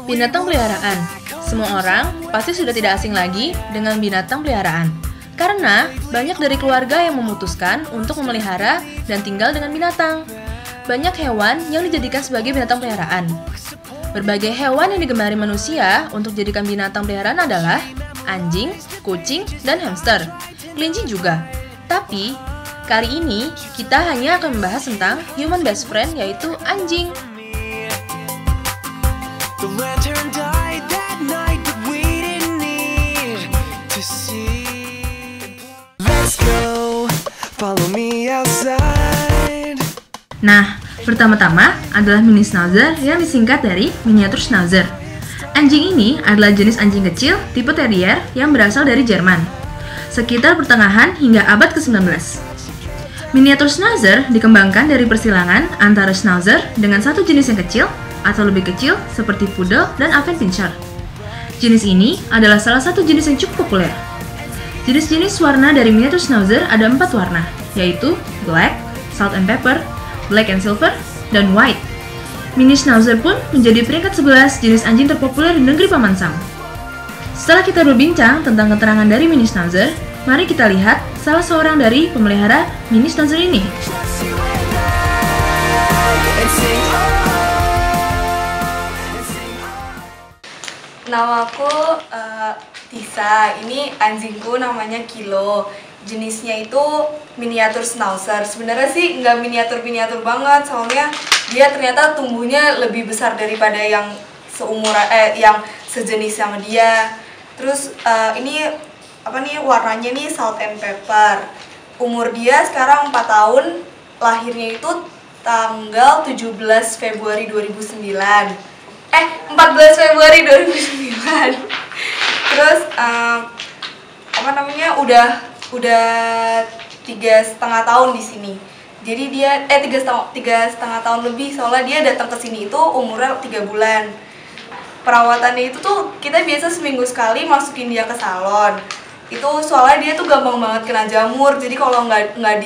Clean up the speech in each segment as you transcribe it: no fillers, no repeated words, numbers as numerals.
Binatang peliharaan. Semua orang pasti sudah tidak asing lagi dengan binatang peliharaan. Karena banyak dari keluarga yang memutuskan untuk memelihara dan tinggal dengan binatang. Banyak hewan yang dijadikan sebagai binatang peliharaan. Berbagai hewan yang digemari manusia untuk dijadikan binatang peliharaan adalah anjing, kucing, dan hamster. Kelinci juga. Tapi, kali ini kita hanya akan membahas tentang human best friend, yaitu anjing. Nah, pertama-tama adalah mini schnauzer yang disingkat dari miniatur schnauzer. Anjing ini adalah jenis anjing kecil tipe terrier yang berasal dari Jerman, sekitar pertengahan hingga abad ke-19. Miniatur schnauzer dikembangkan dari persilangan antara schnauzer dengan satu jenis yang kecil atau lebih kecil seperti poodle dan Affenpinscher. Jenis ini adalah salah satu jenis yang cukup populer. Jenis-jenis warna dari miniatur schnauzer ada 4 warna, yaitu black, salt and pepper, black and silver, dan white. Mini schnauzer pun menjadi peringkat 11 jenis anjing terpopuler di negeri Paman Sam. Setelah kita berbincang tentang keterangan dari mini schnauzer, mari kita lihat salah seorang dari pemelihara mini schnauzer ini. Namaku Tisa, ini anjingku namanya Kilo. Jenisnya itu miniatur schnauzer. Sebenarnya sih nggak miniatur banget, soalnya dia ternyata tumbuhnya lebih besar daripada yang yang sejenis sama dia. Terus ini warnanya nih salt and pepper. Umur dia sekarang 4 tahun, lahirnya itu tanggal 17 Februari 2009. 14 Februari 2009. Terus udah 3,5 tahun di sini. Jadi dia 3,5 tahun lebih, soalnya dia datang ke sini itu umurnya 3 bulan. Perawatannya itu tuh kita biasa seminggu sekali masukin dia ke salon. Itu soalnya dia tuh gampang banget kena jamur. Jadi kalau nggak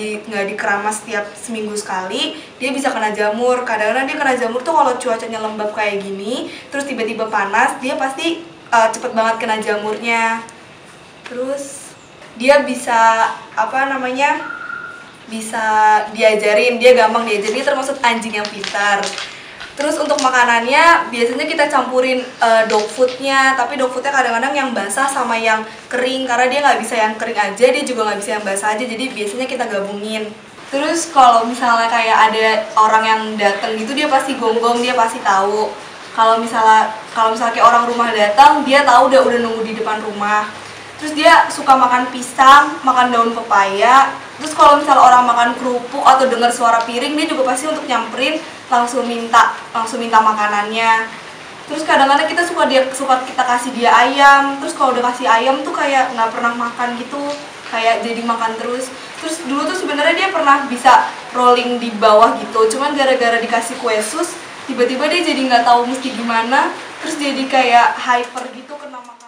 dikeramas setiap seminggu sekali, dia bisa kena jamur. Kadang-kadang dia kena jamur tuh kalau cuacanya lembab kayak gini, terus tiba-tiba panas, dia pasti cepet banget kena jamurnya. Terus dia bisa bisa diajarin, dia gampang diajarin, dia termasuk anjing yang pintar. Terus untuk makanannya biasanya kita campurin dog foodnya, tapi dog foodnya kadang-kadang yang basah sama yang kering, karena dia nggak bisa yang kering aja, dia juga nggak bisa yang basah aja, jadi biasanya kita gabungin. Terus kalau misalnya kayak ada orang yang datang gitu, dia pasti gonggong, dia pasti tahu. Kalau misalnya kayak orang rumah datang, dia tahu udah nunggu di depan rumah. Terus dia suka makan pisang, makan daun pepaya. Terus kalau misalnya orang makan kerupuk atau dengar suara piring, dia juga pasti untuk nyamperin langsung minta makanannya. Terus kadang-kadang kita suka kita kasih dia ayam. Terus kalau udah kasih ayam tuh kayak nggak pernah makan gitu, kayak jadi makan terus. Terus dulu tuh sebenarnya dia pernah bisa rolling di bawah gitu, cuman gara-gara dikasih kue sus, tiba-tiba dia jadi nggak tahu mesti gimana. Terus jadi kayak hyper gitu kena makanan.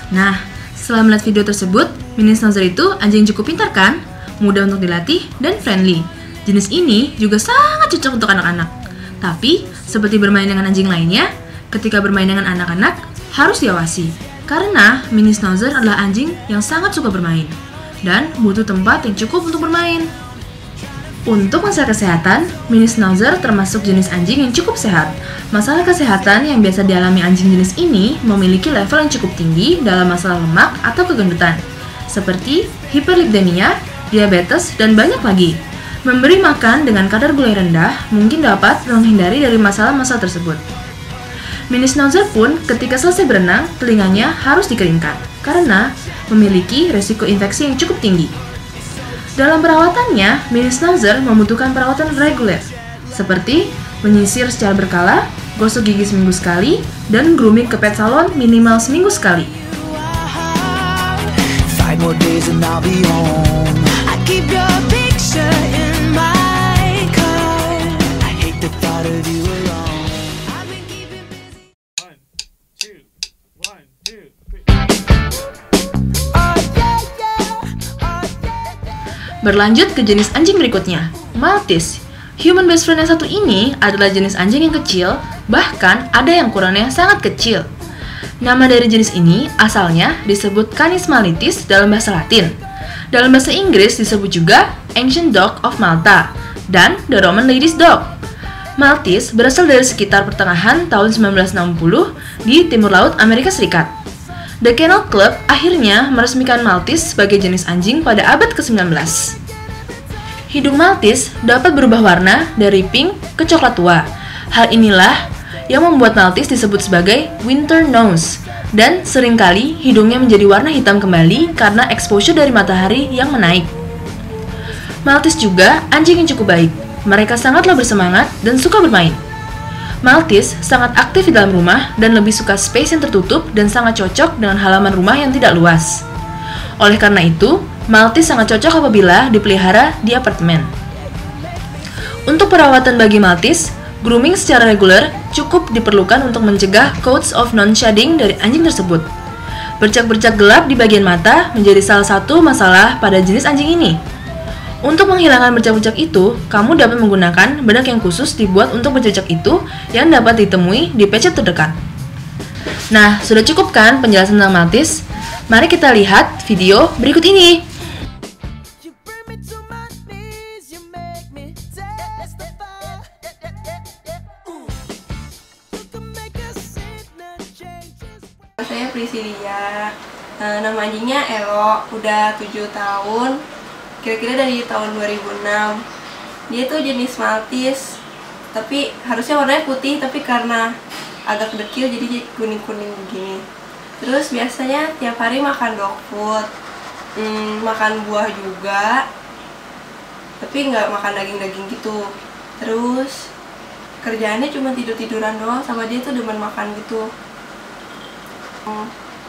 Nah, setelah melihat video tersebut, mini schnauzer itu anjing cukup pintar kan? Mudah untuk dilatih dan friendly. Jenis ini juga sangat cocok untuk anak-anak. Tapi, seperti bermain dengan anjing lainnya, ketika bermain dengan anak-anak, harus diawasi. Karena mini schnauzer adalah anjing yang sangat suka bermain dan butuh tempat yang cukup untuk bermain. Untuk masalah kesehatan, mini schnauzer termasuk jenis anjing yang cukup sehat. Masalah kesehatan yang biasa dialami anjing jenis ini memiliki level yang cukup tinggi dalam masalah lemak atau kegendutan, seperti hiperlipidemia, diabetes, dan banyak lagi. Memberi makan dengan kadar gula rendah mungkin dapat menghindari dari masalah-masalah tersebut. Mini schnauzer pun ketika selesai berenang, telinganya harus dikeringkan, karena memiliki resiko infeksi yang cukup tinggi. Dalam perawatannya, mini schnauzer membutuhkan perawatan reguler, seperti menyisir secara berkala, gosok gigi seminggu sekali, dan grooming ke pet salon minimal seminggu sekali. more days and I'll be home. I keep your picture in my car. I hate the thought of you alone. I've been keeping busy. 1, 2, 1, 2, 3. Oh yeah, yeah. Oh yeah. Berlanjut ke jenis anjing berikutnya, Maltese. Human best friend yang satu ini adalah jenis anjing yang kecil, bahkan ada yang ukurannya sangat kecil. Nama dari jenis ini asalnya disebut Canis Maltese dalam bahasa Latin. Dalam bahasa Inggris disebut juga Ancient Dog of Malta dan The Roman Lady's Dog. Maltese berasal dari sekitar pertengahan tahun 1960 di timur laut Amerika Serikat. The Kennel Club akhirnya meresmikan Maltese sebagai jenis anjing pada abad ke-19. Hidung Maltese dapat berubah warna dari pink ke coklat tua. Hal inilah yang membuat Maltese disebut sebagai winter nose, dan seringkali hidungnya menjadi warna hitam kembali karena exposure dari matahari yang menaik. Maltese juga anjing yang cukup baik. Mereka sangatlah bersemangat dan suka bermain. Maltese sangat aktif di dalam rumah dan lebih suka space yang tertutup dan sangat cocok dengan halaman rumah yang tidak luas. Oleh karena itu, Maltese sangat cocok apabila dipelihara di apartemen. Untuk perawatan bagi Maltese, grooming secara reguler cukup diperlukan untuk mencegah coats of non-shedding dari anjing tersebut. Bercak-bercak gelap di bagian mata menjadi salah satu masalah pada jenis anjing ini. Untuk menghilangkan bercak-bercak itu, kamu dapat menggunakan bedak yang khusus dibuat untuk bercak itu yang dapat ditemui di pet shop terdekat. Nah, sudah cukup kan penjelasan tentang Maltese? Mari kita lihat video berikut ini. You bring me to my knees, you make me testify. You can make a scene and changes. Saya Priscilia. Nama anjingnya Elo, udah 7 tahun. Kira-kira dari tahun 2006. Dia tuh jenis Maltese, tapi harusnya warnanya putih, tapi karena agak dekil jadi kuning-kuning begini. Terus biasanya tiap hari makan dog food, makan buah juga, tapi nggak makan daging-daging gitu. Terus kerjaannya cuma tidur-tiduran doang, sama dia tuh demen makan gitu.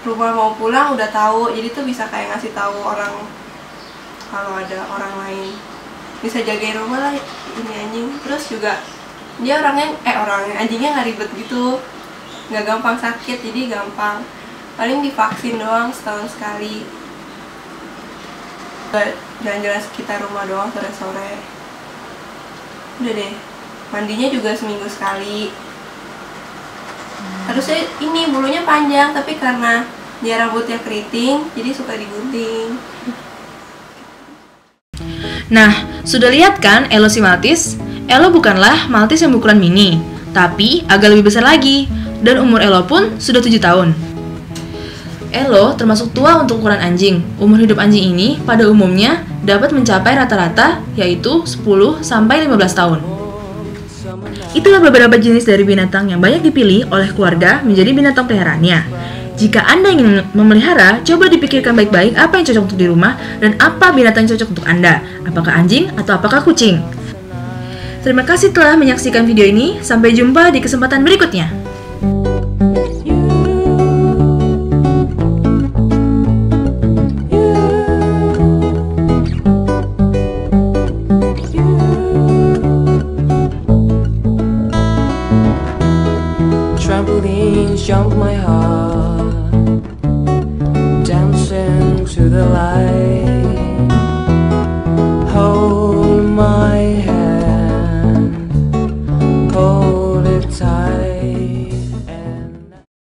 Rumah mau pulang udah tahu, jadi tuh bisa kayak ngasih tahu orang kalau ada orang lain, bisa jagain rumah lah ini anjing. Terus juga dia anjingnya nggak ribet gitu, nggak gampang sakit, jadi gampang. Paling divaksin doang setahun sekali. Jalan-jalan sekitar rumah doang sore-sore. Udah deh, mandinya juga seminggu sekali. Harusnya ini bulunya panjang, tapi karena dia rambutnya keriting, jadi suka digunting. Nah, sudah lihat kan Elo si Maltese? Elo bukanlah Maltese yang berukuran mini, tapi agak lebih besar lagi. Dan umur Elo pun sudah 7 tahun. Elo termasuk tua untuk ukuran anjing. Umur hidup anjing ini pada umumnya dapat mencapai rata-rata yaitu 10-15 tahun. Itulah beberapa jenis dari binatang yang banyak dipilih oleh keluarga menjadi binatang peliharaannya. Jika Anda ingin memelihara, coba dipikirkan baik-baik apa yang cocok untuk di rumah dan apa binatang yang cocok untuk Anda, apakah anjing atau apakah kucing. Terima kasih telah menyaksikan video ini, sampai jumpa di kesempatan berikutnya. Trampolines jump my heart, dancing to the light.